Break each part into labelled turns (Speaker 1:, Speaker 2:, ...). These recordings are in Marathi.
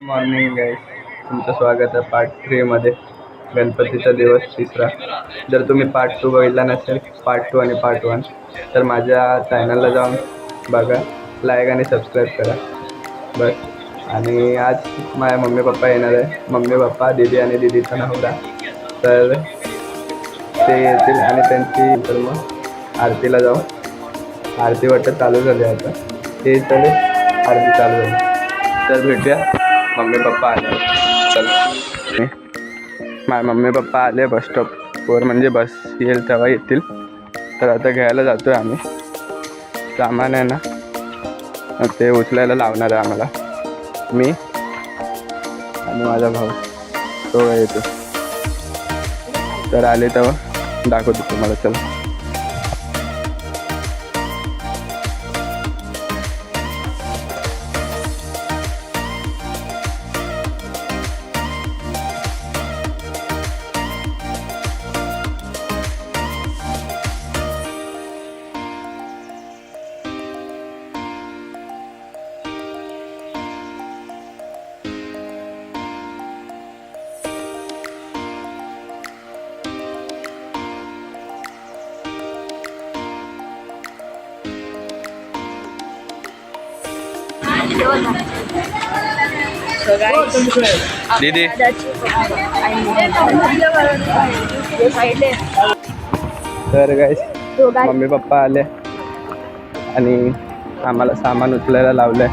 Speaker 1: मॉर्निंग गाईस, तुमचं स्वागत आहे पार्ट 3 मध्ये. गणपतीचा दिवस 3रा. जर तुम्ही पार्ट 2 बघितला नसेल, पार्ट 2 आणि पार्ट 1, तर माझ्या चॅनलला जाऊन बघा, लाईक आणि सबस्क्राईब करा बस. आणि आज माझ्या मम्मी पप्पा येणार आहे. मम्मी पप्पा, दीदी आणि दीदीचा नवरा. तर ते येतील आणि त्यांची तर मग आरतीला जाऊ. आरती वाटतं चालू झाली आता. ते चालेल, आरती चालू झाली. तर भेटूया. मम्मी पप्पा आले. चल, माझे मम्मी पप्पा आले बस स्टॉपवर, म्हणजे बस येईल तेव्हा येतील. तर आता घ्यायला जातो आहे आम्ही. सामान आहे ना, ते उचलायला लावणार आहे आम्हाला, मी आणि माझा भाऊ. तो येतो. तर आले तेव्हा दाखवतो तुम्हाला. चला. दीदी, तर गाईस मम्मी पप्पा आले आणि आम्हाला सामान उचलायला लावलंय.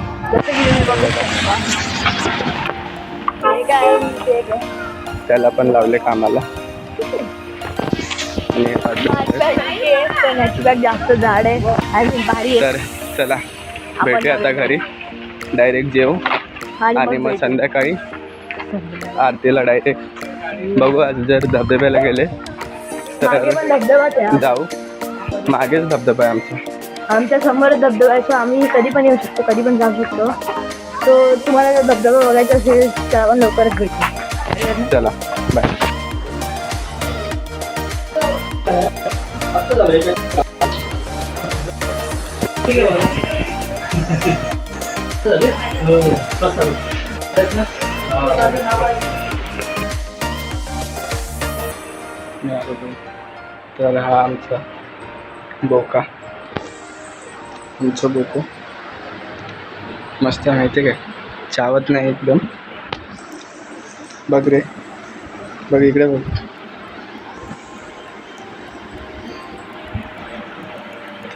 Speaker 1: त्याला पण लावले कामाला.
Speaker 2: जास्त झाड आहे आणि भारी.
Speaker 1: तर चला भेटूया आता घरी. डायरेक्ट जेवू आणि मग संध्याकाळी आरतीला डायरेक्ट बघू. आज जर धबधब्याला गेले तर जाऊ. मागेच धबधबा आहे
Speaker 2: आमच्या समोर धबधबा आहे. आम्ही कधी पण येऊ शकतो, कधी पण जाऊ शकतो. तो तुम्हाला जर धबधबा बघायचा असेल तर आपण लवकरच भेटू.
Speaker 1: चला, बाय. तर हा आमचा बोका. आमचं बोको मस्त आहे, माहिती काय? चावत नाही एकदम. बघ रे, बघ इकडे बघ.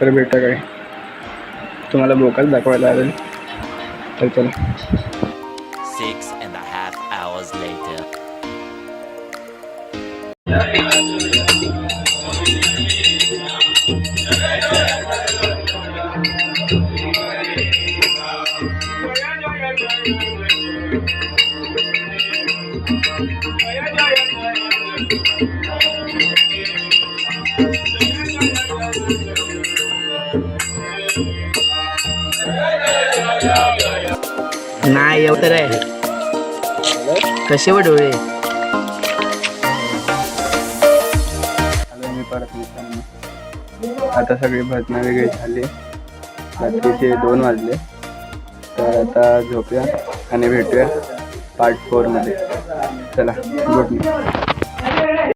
Speaker 1: तर बेटा काय तुम्हाला बोकाच दाखवायला लागेल. तर चला.
Speaker 3: 6.5 hours later.
Speaker 4: नाही एवढं आहे. कसे व डोळे
Speaker 1: मी परत. आता सगळी भजना वेगळी झाली. रात्रीचे 2 वाजले. तर आता झोपूया आणि भेटूया पार्ट 4 मध्ये. चला, गुड नाईट.